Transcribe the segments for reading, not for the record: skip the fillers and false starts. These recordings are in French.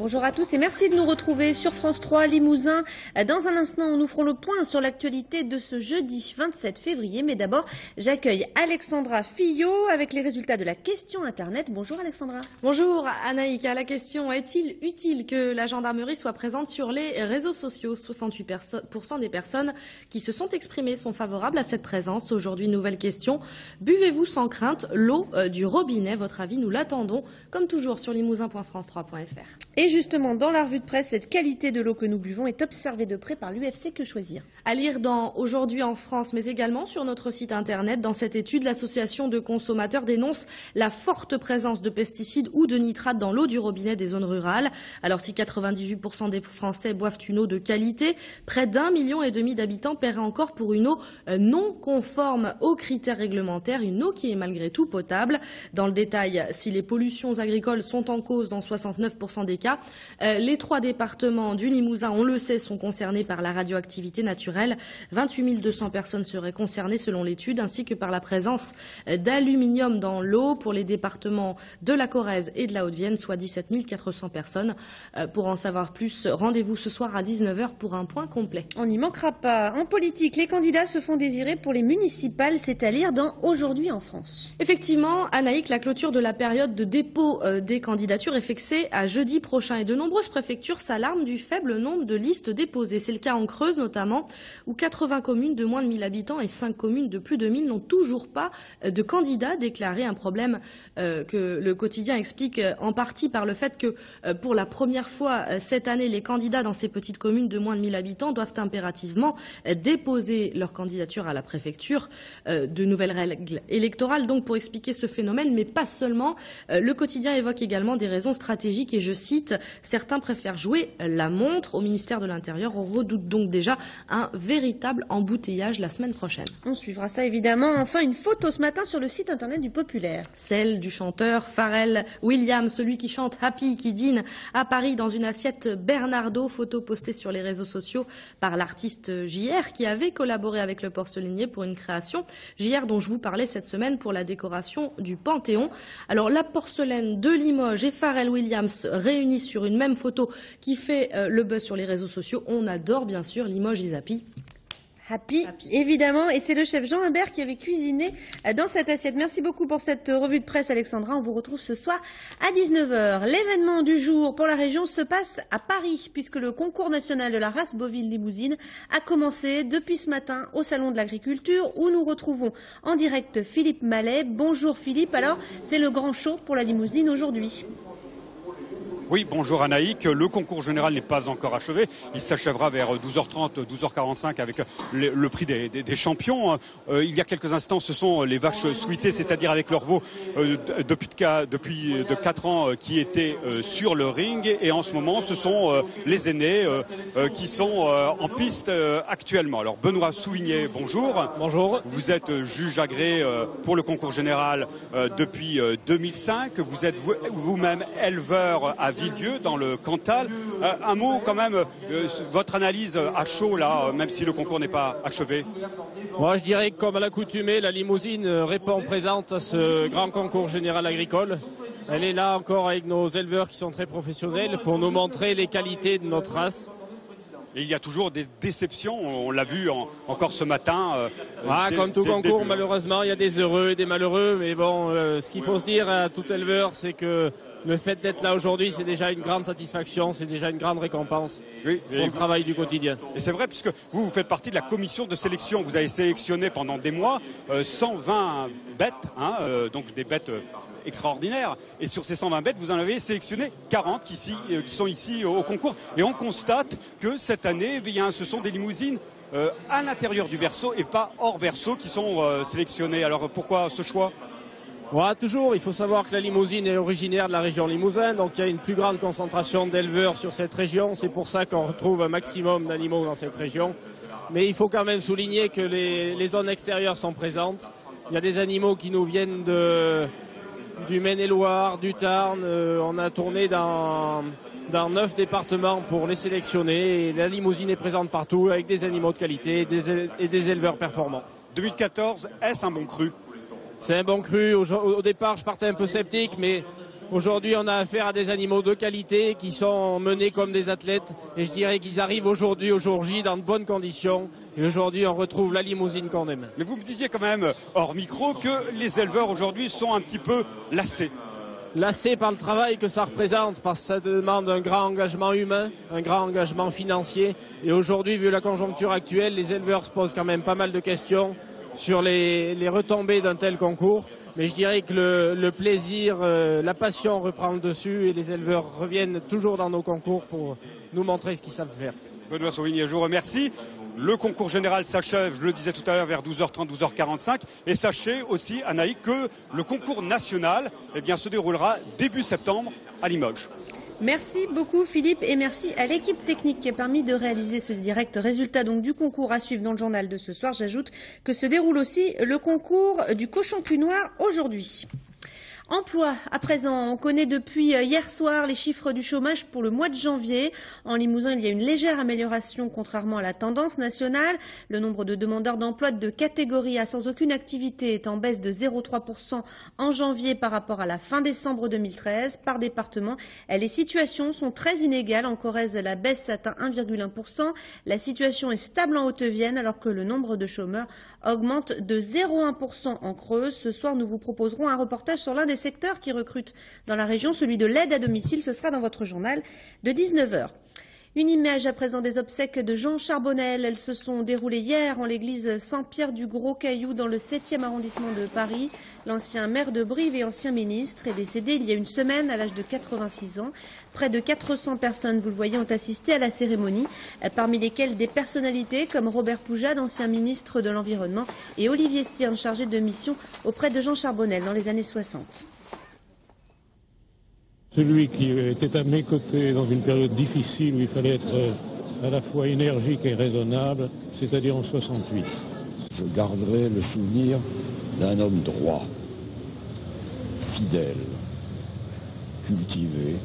Bonjour à tous et merci de nous retrouver sur France 3 Limousin. Dans un instant, nous ferons le point sur l'actualité de ce jeudi 27 février. Mais d'abord, j'accueille Alexandra Fillot avec les résultats de la question Internet. Bonjour Alexandra. Bonjour Anaïka. La question, est-il utile que la gendarmerie soit présente sur les réseaux sociaux? 68% des personnes qui se sont exprimées sont favorables à cette présence. Aujourd'hui, nouvelle question. Buvez-vous sans crainte l'eau du robinet? Votre avis, nous l'attendons, comme toujours sur limousin.france3.fr. Et justement, dans la revue de presse, cette qualité de l'eau que nous buvons est observée de près par l'UFC Que Choisir. À lire dans Aujourd'hui en France, mais également sur notre site internet. Dans cette étude, l'association de consommateurs dénonce la forte présence de pesticides ou de nitrates dans l'eau du robinet des zones rurales. Alors si 98% des Français boivent une eau de qualité, près d'1,5 million d'habitants paieraient encore pour une eau non conforme aux critères réglementaires, une eau qui est malgré tout potable. Dans le détail, si les pollutions agricoles sont en cause dans 69% des cas, les 3 départements du Limousin, on le sait, sont concernés par la radioactivité naturelle. 28 200 personnes seraient concernées selon l'étude, ainsi que par la présence d'aluminium dans l'eau pour les départements de la Corrèze et de la Haute-Vienne, soit 17 400 personnes. Pour en savoir plus, rendez-vous ce soir à 19 h pour un point complet. On n'y manquera pas. En politique, les candidats se font désirer pour les municipales, c'est à lire dans Aujourd'hui en France. Effectivement, Anaïk, la clôture de la période de dépôt des candidatures est fixée à jeudi prochain et de nombreuses préfectures s'alarment du faible nombre de listes déposées. C'est le cas en Creuse notamment, où 80 communes de moins de 1000 habitants et 5 communes de plus de 1000 n'ont toujours pas de candidats déclarés. Un problème que le quotidien explique en partie par le fait que pour la première fois cette année, les candidats dans ces petites communes de moins de 1000 habitants doivent impérativement déposer leur candidature à la préfecture. De nouvelles règles électorales donc pour expliquer ce phénomène, mais pas seulement. Le quotidien évoque également des raisons stratégiques et je cite, certains préfèrent jouer la montre. Au ministère de l'Intérieur, on redoute donc déjà un véritable embouteillage la semaine prochaine. On suivra ça évidemment. Enfin, une photo ce matin sur le site internet du Populaire. Celle du chanteur Pharrell Williams, celui qui chante Happy, qui dîne à Paris dans une assiette Bernardo. Photo postée sur les réseaux sociaux par l'artiste JR qui avait collaboré avec le porcelainier pour une création. JR dont je vous parlais cette semaine pour la décoration du Panthéon. Alors la porcelaine de Limoges et Pharrell Williams réunis sur une même photo qui fait le buzz sur les réseaux sociaux. On adore bien sûr Limoges is happy. Happy, évidemment, et c'est le chef Jean Humbert qui avait cuisiné dans cette assiette. Merci beaucoup pour cette revue de presse, Alexandra. On vous retrouve ce soir à 19 h. L'événement du jour pour la région se passe à Paris, puisque le concours national de la race bovine limousine a commencé depuis ce matin au Salon de l'Agriculture, où nous retrouvons en direct Philippe Mallet. Bonjour Philippe, alors c'est le grand show pour la limousine aujourd'hui. Oui, bonjour Anaïk. Le concours général n'est pas encore achevé. Il s'achèvera vers 12h30, 12h45 avec le prix des champions. Il y a quelques instants, ce sont les vaches souhaitées, c'est-à-dire avec leurs veaux depuis 4 ans qui étaient sur le ring. Et en ce moment, ce sont les aînés qui sont en piste actuellement. Alors Benoît Souvigné, bonjour. Bonjour. Vous êtes juge agréé pour le concours général depuis 2005. Vous êtes vous-même éleveur à Villedieu dans le Cantal. Un mot quand même, votre analyse à chaud là, même si le concours n'est pas achevé. Moi je dirais que comme à l'accoutumée, la limousine répond présente à ce grand concours général agricole. Elle est là encore avec nos éleveurs qui sont très professionnels pour nous montrer les qualités de notre race. Et il y a toujours des déceptions, on l'a vu encore ce matin. Comme tout concours, malheureusement, il y a des heureux et des malheureux. Mais bon, ce qu'il faut se dire à tout éleveur, c'est que le fait d'être là aujourd'hui, c'est déjà une grande satisfaction, c'est déjà une grande récompense pour le travail du quotidien. Et c'est vrai, puisque vous faites partie de la commission de sélection. Vous avez sélectionné pendant des mois 120 bêtes, donc des bêtes extraordinaire. Et sur ces 120 bêtes, vous en avez sélectionné 40 qui sont ici au concours. Et on constate que cette année, ce sont des limousines à l'intérieur du verso et pas hors verso qui sont sélectionnées. Alors pourquoi ce choix ? Toujours, il faut savoir que la limousine est originaire de la région Limousin, donc il y a une plus grande concentration d'éleveurs sur cette région. C'est pour ça qu'on retrouve un maximum d'animaux dans cette région. Mais il faut quand même souligner que les zones extérieures sont présentes. Il y a des animaux qui nous viennent du Maine-et-Loire, du Tarn. On a tourné dans 9 départements pour les sélectionner. Et la limousine est présente partout avec des animaux de qualité et des éleveurs performants. 2014, est-ce un bon cru ? C'est un bon cru. Au départ, je partais un peu sceptique, mais Aujourd'hui, on a affaire à des animaux de qualité qui sont menés comme des athlètes. Et je dirais qu'ils arrivent aujourd'hui, au jour J, dans de bonnes conditions. Et aujourd'hui, on retrouve la limousine qu'on aime. Mais vous me disiez quand même, hors micro, que les éleveurs aujourd'hui sont un petit peu lassés. Lassés par le travail que ça représente, parce que ça demande un grand engagement humain, un grand engagement financier. Et aujourd'hui, vu la conjoncture actuelle, les éleveurs se posent quand même pas mal de questions sur les retombées d'un tel concours. Mais je dirais que le plaisir, la passion reprend le dessus et les éleveurs reviennent toujours dans nos concours pour nous montrer ce qu'ils savent faire. Benoît Sauvigny, je vous remercie. Le concours général s'achève, je le disais tout à l'heure, vers 12h30, 12h45. Et sachez aussi, Anaïk, que le concours national se déroulera début septembre à Limoges. Merci beaucoup Philippe et merci à l'équipe technique qui a permis de réaliser ce direct. Résultat donc du concours à suivre dans le journal de ce soir. J'ajoute que se déroule aussi le concours du cochon cul noir aujourd'hui. Emploi, à présent, on connaît depuis hier soir les chiffres du chômage pour le mois de janvier. En Limousin, il y a une légère amélioration contrairement à la tendance nationale. Le nombre de demandeurs d'emploi de catégorie A sans aucune activité est en baisse de 0,3% en janvier par rapport à la fin décembre 2013. Par département, les situations sont très inégales. En Corrèze, la baisse atteint 1,1%. La situation est stable en Haute-Vienne alors que le nombre de chômeurs augmente de 0,1% en Creuse. Ce soir, nous vous proposerons un reportage sur l'un des secteurs qui recrutent dans la région, celui de l'aide à domicile. Ce sera dans votre journal de 19h. Une image à présent des obsèques de Jean Charbonnel. Elles se sont déroulées hier en l'église Saint-Pierre du Gros-Caillou dans le 7e arrondissement de Paris. L'ancien maire de Brive et ancien ministre est décédé il y a une semaine à l'âge de 86 ans. Près de 400 personnes, vous le voyez, ont assisté à la cérémonie, parmi lesquelles des personnalités comme Robert Poujade, ancien ministre de l'Environnement, et Olivier Stern, chargé de mission auprès de Jean Charbonnel dans les années 60. Celui qui était à mes côtés dans une période difficile où il fallait être à la fois énergique et raisonnable, c'est-à-dire en 68. Je garderai le souvenir d'un homme droit, fidèle, cultivé,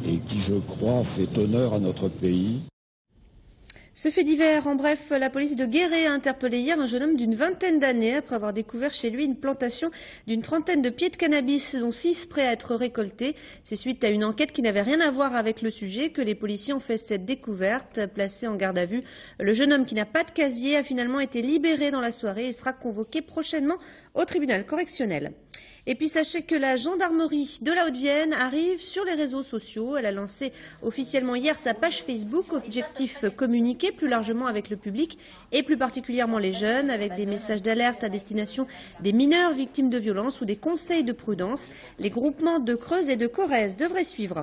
et qui, je crois, fait honneur à notre pays. Ce fait divers, en bref, la police de Guéret a interpellé hier un jeune homme d'une vingtaine d'années après avoir découvert chez lui une plantation d'une trentaine de pieds de cannabis, dont 6 prêts à être récoltés. C'est suite à une enquête qui n'avait rien à voir avec le sujet que les policiers ont fait cette découverte. Placé en garde à vue, le jeune homme qui n'a pas de casier a finalement été libéré dans la soirée et sera convoqué prochainement au tribunal correctionnel. Et puis sachez que la gendarmerie de la Haute-Vienne arrive sur les réseaux sociaux. Elle a lancé officiellement hier sa page Facebook, objectif communiquer plus largement avec le public et plus particulièrement les jeunes, avec des messages d'alerte à destination des mineurs victimes de violences ou des conseils de prudence. Les groupements de Creuse et de Corrèze devraient suivre.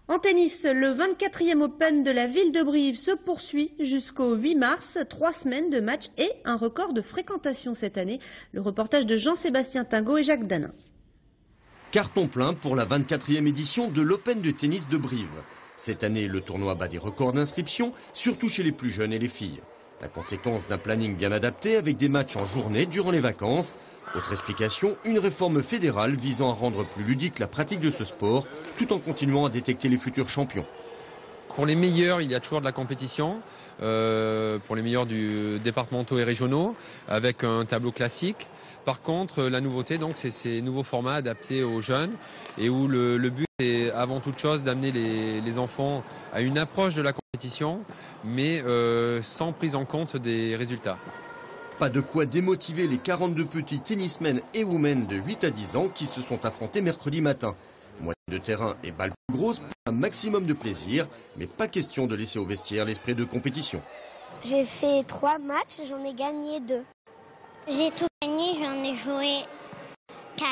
En tennis, le 24e Open de la ville de Brive se poursuit jusqu'au 8 mars. 3 semaines de matchs et un record de fréquentation cette année. Le reportage de Jean-Sébastien Tingot et Jacques Danin. Carton plein pour la 24e édition de l'Open de tennis de Brive. Cette année, le tournoi bat des records d'inscription, surtout chez les plus jeunes et les filles. La conséquence d'un planning bien adapté avec des matchs en journée durant les vacances. Autre explication, une réforme fédérale visant à rendre plus ludique la pratique de ce sport, tout en continuant à détecter les futurs champions. Pour les meilleurs, il y a toujours de la compétition, pour les meilleurs du départementaux et régionaux, avec un tableau classique. Par contre, la nouveauté, donc, c'est ces nouveaux formats adaptés aux jeunes et où le but est avant toute chose d'amener les enfants à une approche de la compétition, mais sans prise en compte des résultats. Pas de quoi démotiver les 42 petits tennismen et women de 8 à 10 ans qui se sont affrontés mercredi matin. Moitié de terrain et balles plus grosses pour un maximum de plaisir, mais pas question de laisser au vestiaire l'esprit de compétition. J'ai fait 3 matchs, j'en ai gagné 2. J'ai tout gagné, j'en ai joué 4.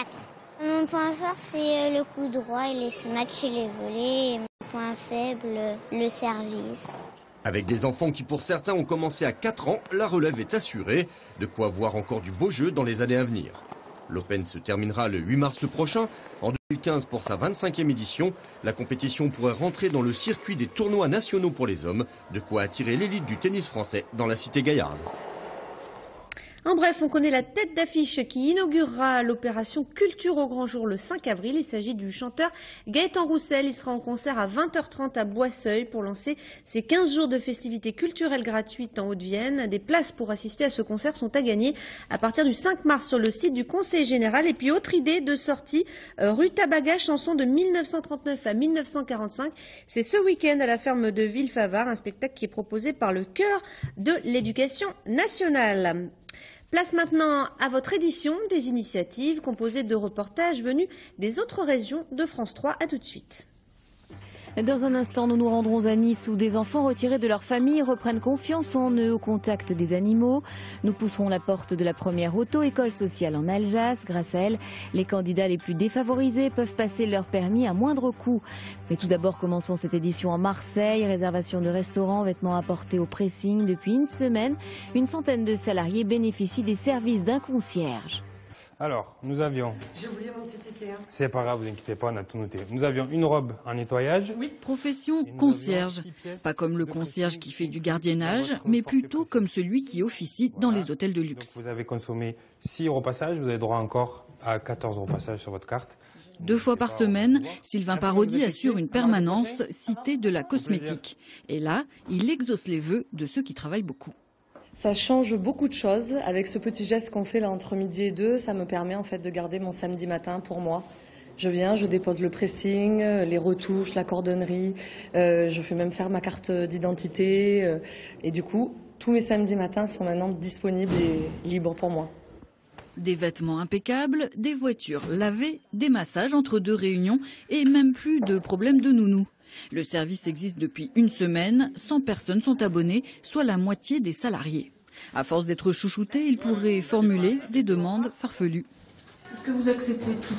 Mon point fort, c'est le coup droit et les smash et les volets. Et mon point faible, le service. Avec des enfants qui pour certains ont commencé à 4 ans, la relève est assurée. De quoi voir encore du beau jeu dans les années à venir. L'Open se terminera le 8 mars prochain. En 2015 pour sa 25e édition, la compétition pourrait rentrer dans le circuit des tournois nationaux pour les hommes. De quoi attirer l'élite du tennis français dans la cité gaillarde. En bref, on connaît la tête d'affiche qui inaugurera l'opération Culture au grand jour le 5 avril. Il s'agit du chanteur Gaëtan Roussel. Il sera en concert à 20h30 à Boisseuil pour lancer ses 15 jours de festivités culturelles gratuites en Haute-Vienne. Des places pour assister à ce concert sont à gagner à partir du 5 mars sur le site du Conseil général. Et puis, autre idée de sortie, Rue Tabaga, chanson de 1939 à 1945. C'est ce week-end à la ferme de Villefavard, un spectacle qui est proposé par le Chœur de l'Éducation nationale. Place maintenant à votre édition des initiatives composées de reportages venus des autres régions de France 3. À tout de suite. Dans un instant, nous nous rendrons à Nice où des enfants retirés de leur famille reprennent confiance en eux au contact des animaux. Nous pousserons la porte de la première auto-école sociale en Alsace. Grâce à elle, les candidats les plus défavorisés peuvent passer leur permis à moindre coût. Mais tout d'abord, commençons cette édition en Marseille. Réservation de restaurants, vêtements apportés au pressing. Depuis une semaine, une centaine de salariés bénéficient des services d'un concierge. Alors, nous avions... J'ai oublié mon petit ticket. C'est pas grave, vous inquiétez pas, on a tout noté. Nous avions une robe en nettoyage. Oui. Profession concierge. Pas comme le concierge qui fait du gardiennage, mais plutôt comme celui qui officie dans les hôtels de luxe. Donc vous avez consommé 6 repassages, vous avez droit encore à 14 repassages sur votre carte. 2 fois par semaine, Sylvain Parodi assure une permanence cité de la cosmétique. Et là, il exauce les vœux de ceux qui travaillent beaucoup. Ça change beaucoup de choses. Avec ce petit geste qu'on fait là entre midi et 2, ça me permet en fait de garder mon samedi matin pour moi. Je viens, je dépose le pressing, les retouches, la cordonnerie, je fais même faire ma carte d'identité. Et du coup, tous mes samedis matins sont maintenant disponibles et libres pour moi. Des vêtements impeccables, des voitures lavées, des massages entre 2 réunions et même plus de problèmes de nounou. Le service existe depuis une semaine, 100 personnes sont abonnées, soit la moitié des salariés. À force d'être chouchoutés, ils pourraient formuler des demandes farfelues. Est-ce que vous acceptez tout?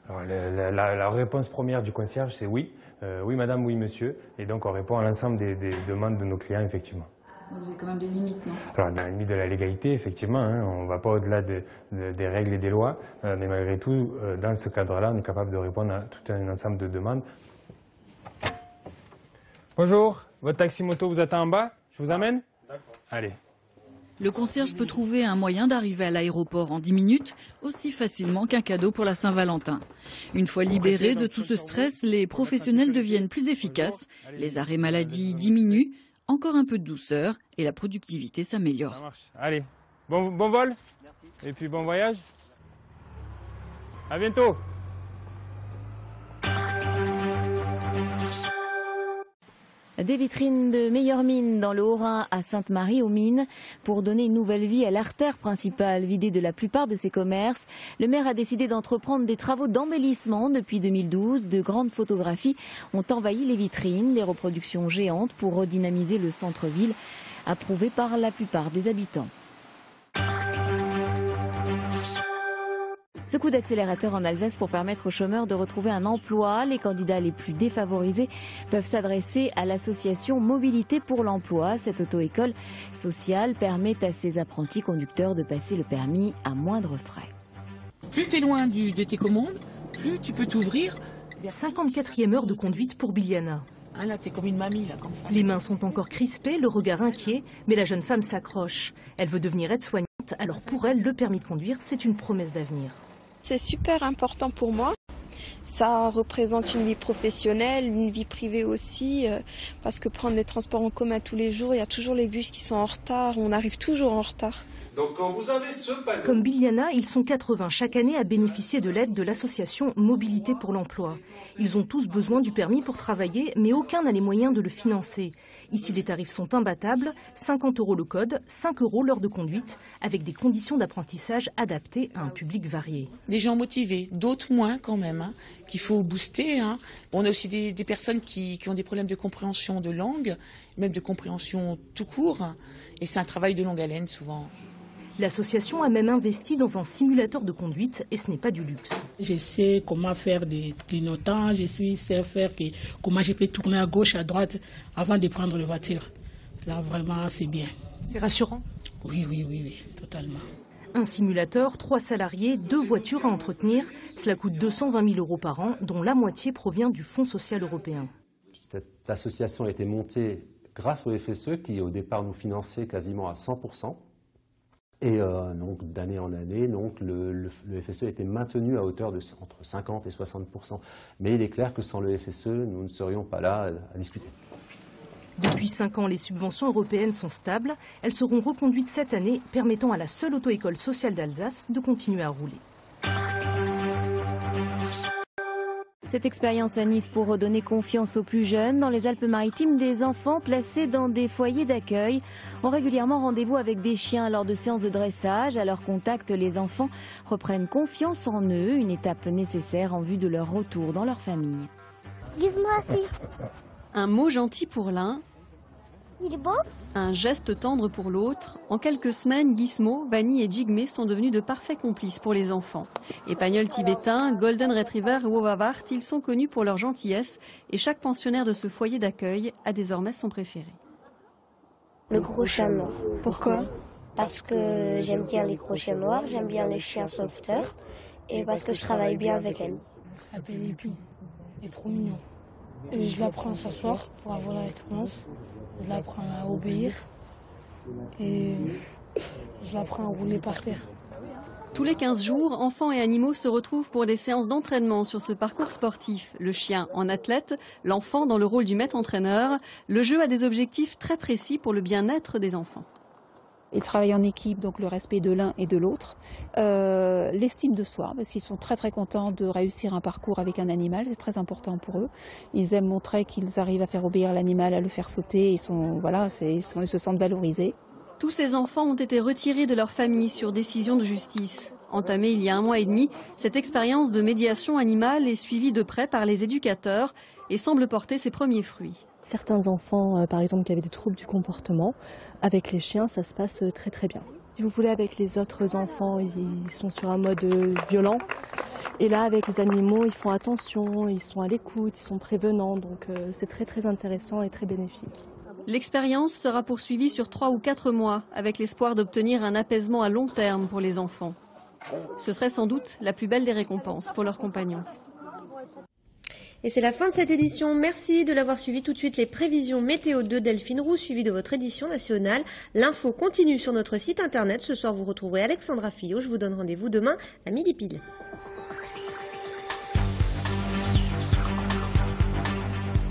Alors, la réponse première du concierge, c'est oui. Oui madame, oui monsieur. Et donc on répond à l'ensemble des demandes de nos clients, effectivement. Vous avez quand même des limites, non? Alors, dans la limite de la légalité, effectivement, hein, on ne va pas au-delà des règles et des lois, mais malgré tout, dans ce cadre-là, on est capable de répondre à tout un ensemble de demandes. Bonjour, votre taxi-moto vous attend en bas? Je vous amène? D'accord. Allez. Le concierge peut trouver un moyen d'arriver à l'aéroport en 10 minutes, aussi facilement qu'un cadeau pour la Saint-Valentin. Une fois libérés de tout ce stress, les professionnels deviennent plus efficaces, les arrêts maladie diminuent, encore un peu de douceur et la productivité s'améliore. Allez, bon vol. Merci. Et puis bon voyage. À bientôt. Des vitrines de meilleure mine dans le Haut-Rhin à Sainte-Marie-aux-Mines. Pour donner une nouvelle vie à l'artère principale vidée de la plupart de ses commerces, le maire a décidé d'entreprendre des travaux d'embellissement depuis 2012. De grandes photographies ont envahi les vitrines, des reproductions géantes pour redynamiser le centre-ville, approuvé par la plupart des habitants. Ce coup d'accélérateur en Alsace pour permettre aux chômeurs de retrouver un emploi. Les candidats les plus défavorisés peuvent s'adresser à l'association Mobilité pour l'emploi. Cette auto-école sociale permet à ces apprentis conducteurs de passer le permis à moindre frais. Plus tu es loin de tes commandes, plus tu peux t'ouvrir. 54e heure de conduite pour Biliana. Ah là, t'es comme une mamie, là, comme ça. Les mains sont encore crispées, le regard inquiet, mais la jeune femme s'accroche. Elle veut devenir aide-soignante, alors pour elle, le permis de conduire, c'est une promesse d'avenir. C'est super important pour moi. Ça représente une vie professionnelle, une vie privée aussi, parce que prendre les transports en commun tous les jours, il y a toujours les bus qui sont en retard, on arrive toujours en retard. Donc quand vous avez ce panneau... Comme Biliana, ils sont 80 chaque année à bénéficier de l'aide de l'association Mobilité pour l'emploi. Ils ont tous besoin du permis pour travailler, mais aucun n'a les moyens de le financer. Ici, les tarifs sont imbattables, 50 € le code, 5 € l'heure de conduite, avec des conditions d'apprentissage adaptées à un public varié. Des gens motivés, d'autres moins quand même, hein, qu'il faut booster. Hein. On a aussi des personnes qui ont des problèmes de compréhension de langue, même de compréhension tout court, hein, et c'est un travail de longue haleine souvent. L'association a même investi dans un simulateur de conduite et ce n'est pas du luxe. Je sais comment faire des clignotants, je sais faire comment je peux tourner à gauche, à droite avant de prendre la voiture. Là, vraiment, c'est bien. C'est rassurant? Oui, totalement. Un simulateur, 3 salariés, 2 voitures à entretenir. Cela coûte 220 000 € par an, dont la moitié provient du Fonds social européen. Cette association a été montée grâce au FSE qui, au départ, nous finançait quasiment à 100%. Et donc d'année en année, donc, le FSE a été maintenu à hauteur de entre 50 et 60%. Mais il est clair que sans le FSE, nous ne serions pas là à discuter. Depuis 5 ans, les subventions européennes sont stables. Elles seront reconduites cette année, permettant à la seule auto-école sociale d'Alsace de continuer à rouler. Cette expérience à Nice pour redonner confiance aux plus jeunes. Dans les Alpes-Maritimes, des enfants placés dans des foyers d'accueil ont régulièrement rendez-vous avec des chiens lors de séances de dressage. À leur contact, les enfants reprennent confiance en eux, une étape nécessaire en vue de leur retour dans leur famille. Un mot gentil pour l'un, Il est beau? un geste tendre pour l'autre. En quelques semaines, Gizmo, Vanny et Jigme sont devenus de parfaits complices pour les enfants. Épagnols tibétains, Golden Retriever et Wovavart, ils sont connus pour leur gentillesse et chaque pensionnaire de ce foyer d'accueil a désormais son préféré. Le crochet noir. Pourquoi? Parce que j'aime bien les crochets noirs, j'aime bien les chiens sauveteurs et parce que je travaille bien avec elle. Ça s'appelle Epi. Il est trop mignon. Et je l'apprends à s'asseoir pour avoir la récompense. Je l'apprends à obéir. Et je l'apprends à rouler par terre. Tous les 15 jours, enfants et animaux se retrouvent pour des séances d'entraînement sur ce parcours sportif. Le chien en athlète, l'enfant dans le rôle du maître-entraîneur. Le jeu a des objectifs très précis pour le bien-être des enfants. Ils travaillent en équipe, donc le respect de l'un et de l'autre. L'estime de soi, parce qu'ils sont très contents de réussir un parcours avec un animal, c'est très important pour eux. Ils aiment montrer qu'ils arrivent à faire obéir l'animal, à le faire sauter, ils se sentent valorisés. Tous ces enfants ont été retirés de leur famille sur décision de justice. Entamée il y a 1 mois et demi, cette expérience de médiation animale est suivie de près par les éducateurs et semble porter ses premiers fruits. Certains enfants, par exemple, qui avaient des troubles du comportement, avec les chiens, ça se passe très bien. Si vous voulez, avec les autres enfants, ils sont sur un mode violent. Et là, avec les animaux, ils font attention, ils sont à l'écoute, ils sont prévenants. Donc c'est très intéressant et très bénéfique. L'expérience sera poursuivie sur 3 ou 4 mois, avec l'espoir d'obtenir un apaisement à long terme pour les enfants. Ce serait sans doute la plus belle des récompenses pour leurs compagnons. Et c'est la fin de cette édition. Merci de l'avoir suivi. Tout de suite, les prévisions météo de Delphine Roux, suivies de votre édition nationale. L'info continue sur notre site internet. Ce soir, vous retrouverez Alexandra Fillot. Je vous donne rendez-vous demain à midi pile.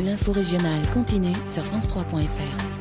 L'info régionale continue sur France3.fr.